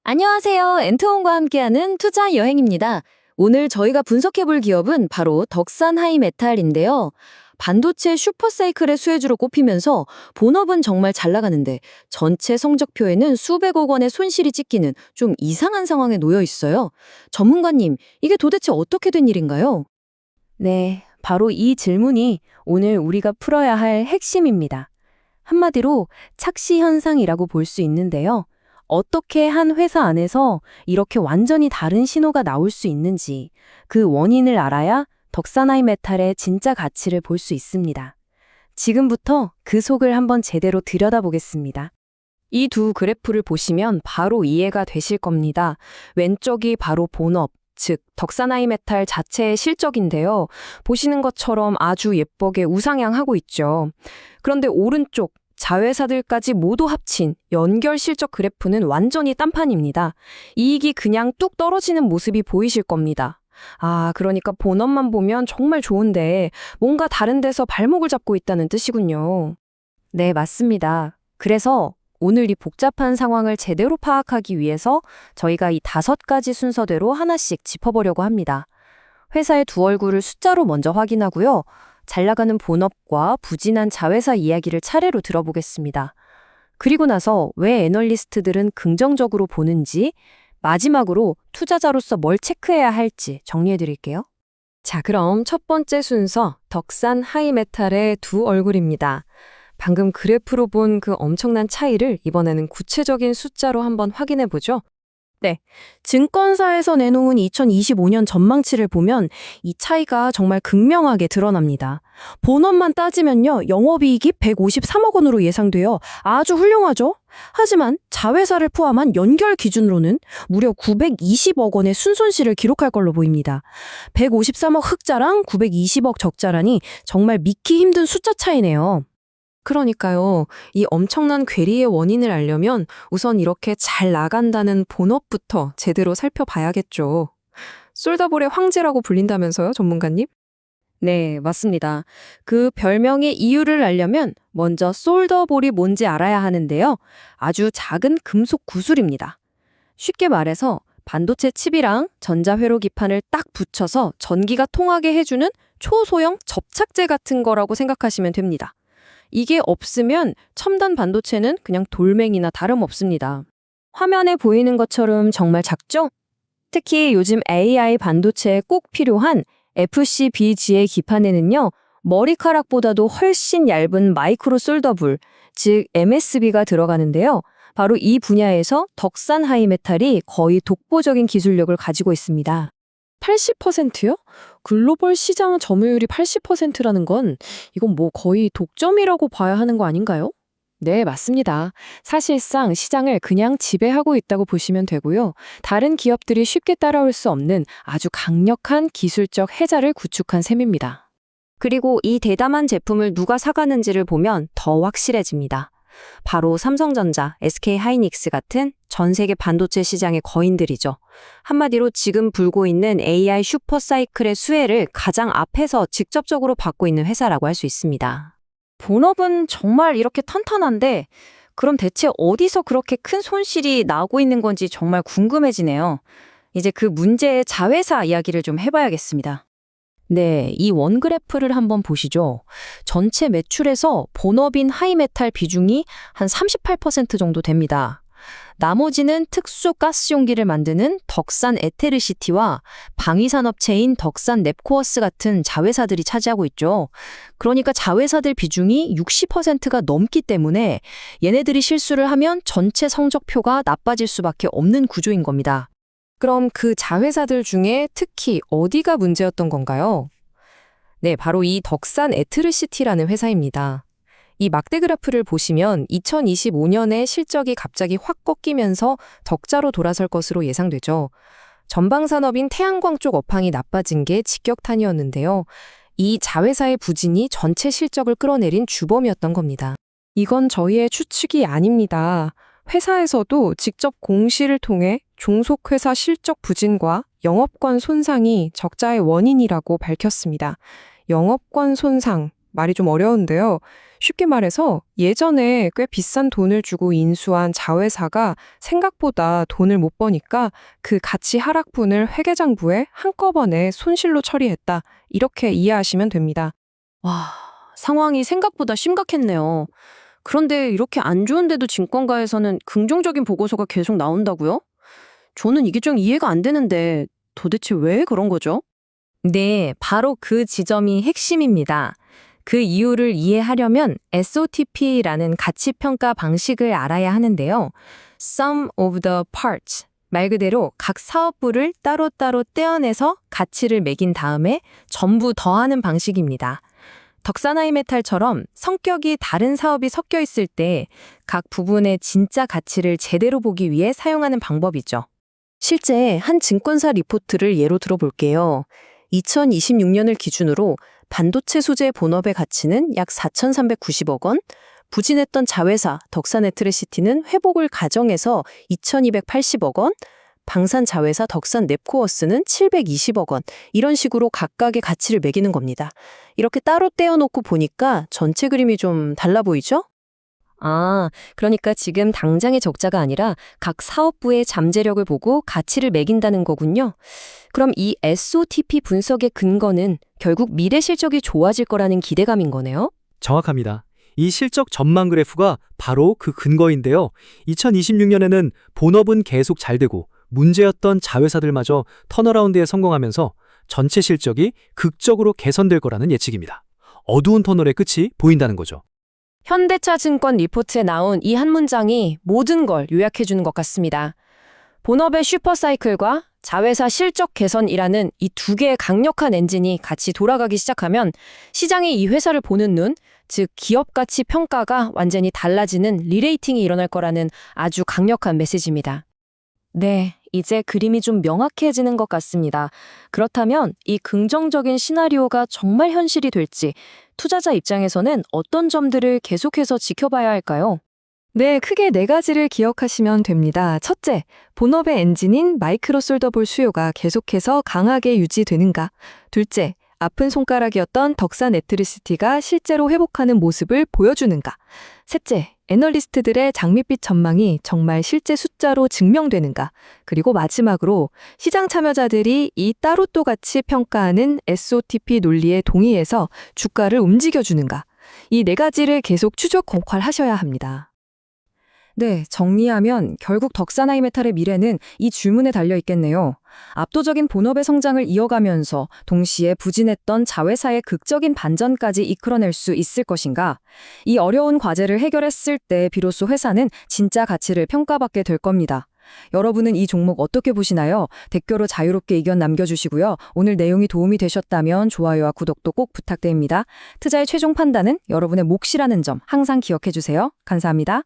안녕하세요. 엔트원과 함께하는 투자 여행입니다. 오늘 저희가 분석해볼 기업은 바로 덕산 하이메탈인데요. 반도체 슈퍼사이클의 수혜주로 꼽히면서 본업은 정말 잘 나가는데 전체 성적표에는 수백억 원의 손실이 찍히는 좀 이상한 상황에 놓여 있어요. 전문가님, 이게 도대체 어떻게 된 일인가요? 네, 바로 이 질문이 오늘 우리가 풀어야 할 핵심입니다. 한마디로 착시 현상이라고 볼 수 있는데요. 어떻게 한 회사 안에서 이렇게 완전히 다른 신호가 나올 수 있는지 그 원인을 알아야 덕산하이메탈의 진짜 가치를 볼 수 있습니다. 지금부터 그 속을 한번 제대로 들여다보겠습니다. 이 두 그래프를 보시면 바로 이해가 되실 겁니다. 왼쪽이 바로 본업, 즉 덕산하이메탈 자체의 실적인데요. 보시는 것처럼 아주 예쁘게 우상향하고 있죠. 그런데 오른쪽 자회사들까지 모두 합친 연결 실적 그래프는 완전히 딴판입니다. 이익이 그냥 뚝 떨어지는 모습이 보이실 겁니다. 그러니까 본업만 보면 정말 좋은데 뭔가 다른 데서 발목을 잡고 있다는 뜻이군요. 네, 맞습니다. 그래서 오늘 이 복잡한 상황을 제대로 파악하기 위해서 저희가 이 5가지 순서대로 하나씩 짚어보려고 합니다. 회사의 두 얼굴을 숫자로 먼저 확인하고요. 잘 나가는 본업과 부진한 자회사 이야기를 차례로 들어보겠습니다. 그리고 나서 왜 애널리스트들은 긍정적으로 보는지, 마지막으로 투자자로서 뭘 체크해야 할지 정리해드릴게요. 자, 그럼 첫 번째 순서, 덕산 하이메탈의 두 얼굴입니다. 방금 그래프로 본 그 엄청난 차이를 이번에는 구체적인 숫자로 한번 확인해보죠. 네, 증권사에서 내놓은 2025년 전망치를 보면 이 차이가 정말 극명하게 드러납니다. 본업만 따지면요, 영업이익이 153억 원으로 예상되어 아주 훌륭하죠? 하지만 자회사를 포함한 연결 기준으로는 무려 920억 원의 순손실을 기록할 걸로 보입니다. 153억 흑자랑 920억 적자라니 정말 믿기 힘든 숫자 차이네요. 그러니까요. 이 엄청난 괴리의 원인을 알려면 우선 이렇게 잘 나간다는 본업부터 제대로 살펴봐야겠죠. 솔더볼의 황제라고 불린다면서요, 전문가님? 네, 맞습니다. 그 별명의 이유를 알려면 먼저 솔더볼이 뭔지 알아야 하는데요. 아주 작은 금속 구슬입니다. 쉽게 말해서 반도체 칩이랑 전자회로 기판을 딱 붙여서 전기가 통하게 해주는 초소형 접착제 같은 거라고 생각하시면 됩니다. 이게 없으면 첨단 반도체는 그냥 돌멩이나 다름없습니다. 화면에 보이는 것처럼 정말 작죠? 특히 요즘 AI 반도체에 꼭 필요한 FCBGA 기판에는요, 머리카락보다도 훨씬 얇은 마이크로 솔더불, 즉 MSB가 들어가는데요. 바로 이 분야에서 덕산 하이메탈이 거의 독보적인 기술력을 가지고 있습니다. 80%요? 글로벌 시장 점유율이 80%라는 건 이건 뭐 거의 독점이라고 봐야 하는 거 아닌가요? 네, 맞습니다. 사실상 시장을 그냥 지배하고 있다고 보시면 되고요. 다른 기업들이 쉽게 따라올 수 없는 아주 강력한 기술적 해자를 구축한 셈입니다. 그리고 이 대담한 제품을 누가 사가는지를 보면 더 확실해집니다. 바로 삼성전자, SK하이닉스 같은 전 세계 반도체 시장의 거인들이죠. 한마디로 지금 불고 있는 AI 슈퍼사이클의 수혜를 가장 앞에서 직접적으로 받고 있는 회사라고 할 수 있습니다. 본업은 정말 이렇게 탄탄한데 그럼 대체 어디서 그렇게 큰 손실이 나고 있는 건지 정말 궁금해지네요. 이제 그 문제의 자회사 이야기를 좀 해봐야겠습니다. 네, 이 원그래프를 한번 보시죠. 전체 매출에서 본업인 하이메탈 비중이 한 38% 정도 됩니다. 나머지는 특수 가스 용기를 만드는 덕산 에테르시티와 방위산업체인 덕산 넵코어스 같은 자회사들이 차지하고 있죠. 그러니까 자회사들 비중이 60%가 넘기 때문에 얘네들이 실수를 하면 전체 성적표가 나빠질 수밖에 없는 구조인 겁니다. 그럼 그 자회사들 중에 특히 어디가 문제였던 건가요? 네, 바로 이 덕산 에트르시티라는 회사입니다. 이 막대 그래프를 보시면 2025년에 실적이 갑자기 확 꺾이면서 적자로 돌아설 것으로 예상되죠. 전방 산업인 태양광 쪽 업황이 나빠진 게 직격탄이었는데요. 이 자회사의 부진이 전체 실적을 끌어내린 주범이었던 겁니다. 이건 저희의 추측이 아닙니다. 회사에서도 직접 공시를 통해 종속회사 실적 부진과 영업권 손상이 적자의 원인이라고 밝혔습니다. 영업권 손상, 말이 좀 어려운데요. 쉽게 말해서 예전에 꽤 비싼 돈을 주고 인수한 자회사가 생각보다 돈을 못 버니까 그 가치 하락분을 회계장부에 한꺼번에 손실로 처리했다. 이렇게 이해하시면 됩니다. 와, 상황이 생각보다 심각했네요. 그런데 이렇게 안 좋은데도 증권가에서는 긍정적인 보고서가 계속 나온다고요? 저는 이게 좀 이해가 안 되는데 도대체 왜 그런 거죠? 네, 바로 그 지점이 핵심입니다. 그 이유를 이해하려면 SOTP라는 가치평가 방식을 알아야 하는데요. Sum of the parts. 말 그대로 각 사업부를 따로따로 떼어내서 가치를 매긴 다음에 전부 더하는 방식입니다. 덕산하이메탈처럼 성격이 다른 사업이 섞여 있을 때 각 부분의 진짜 가치를 제대로 보기 위해 사용하는 방법이죠. 실제 한 증권사 리포트를 예로 들어볼게요. 2026년을 기준으로 반도체 소재 본업의 가치는 약 4,390억 원, 부진했던 자회사 덕산에트리시티는 회복을 가정해서 2,280억 원, 방산 자회사 덕산 넵코어스는 720억 원, 이런 식으로 각각의 가치를 매기는 겁니다. 이렇게 따로 떼어놓고 보니까 전체 그림이 좀 달라 보이죠? 아, 그러니까 지금 당장의 적자가 아니라 각 사업부의 잠재력을 보고 가치를 매긴다는 거군요. 그럼 이 SOTP 분석의 근거는 결국 미래 실적이 좋아질 거라는 기대감인 거네요? 정확합니다. 이 실적 전망 그래프가 바로 그 근거인데요. 2026년에는 본업은 계속 잘 되고 문제였던 자회사들마저 턴어라운드에 성공하면서 전체 실적이 극적으로 개선될 거라는 예측입니다. 어두운 터널의 끝이 보인다는 거죠. 현대차증권 리포트에 나온 이 한 문장이 모든 걸 요약해주는 것 같습니다. 본업의 슈퍼사이클과 자회사 실적 개선이라는 이 두 개의 강력한 엔진이 같이 돌아가기 시작하면 시장이 이 회사를 보는 눈, 즉 기업 가치 평가가 완전히 달라지는 리레이팅이 일어날 거라는 아주 강력한 메시지입니다. 네, 이제 그림이 좀 명확해지는 것 같습니다. 그렇다면 이 긍정적인 시나리오가 정말 현실이 될지 투자자 입장에서는 어떤 점들을 계속해서 지켜봐야 할까요? 네, 크게 네 가지를 기억하시면 됩니다. 첫째, 본업의 엔진인 마이크로 솔더볼 수요가 계속해서 강하게 유지되는가. 둘째, 아픈 손가락이었던 덕산 에트리시티가 실제로 회복하는 모습을 보여주는가. 셋째, 애널리스트들의 장밋빛 전망이 정말 실제 숫자로 증명되는가. 그리고 마지막으로 시장 참여자들이 이 따로또 가치 평가하는 SOTP 논리에 동의해서 주가를 움직여주는가. 이 네 가지를 계속 추적 관찰하셔야 합니다. 네, 정리하면 결국 덕산하이메탈의 미래는 이 질문에 달려 있겠네요. 압도적인 본업의 성장을 이어가면서 동시에 부진했던 자회사의 극적인 반전까지 이끌어낼 수 있을 것인가? 이 어려운 과제를 해결했을 때 비로소 회사는 진짜 가치를 평가받게 될 겁니다. 여러분은 이 종목 어떻게 보시나요? 댓글로 자유롭게 의견 남겨주시고요. 오늘 내용이 도움이 되셨다면 좋아요와 구독도 꼭 부탁드립니다. 투자의 최종 판단은 여러분의 몫이라는 점 항상 기억해주세요. 감사합니다.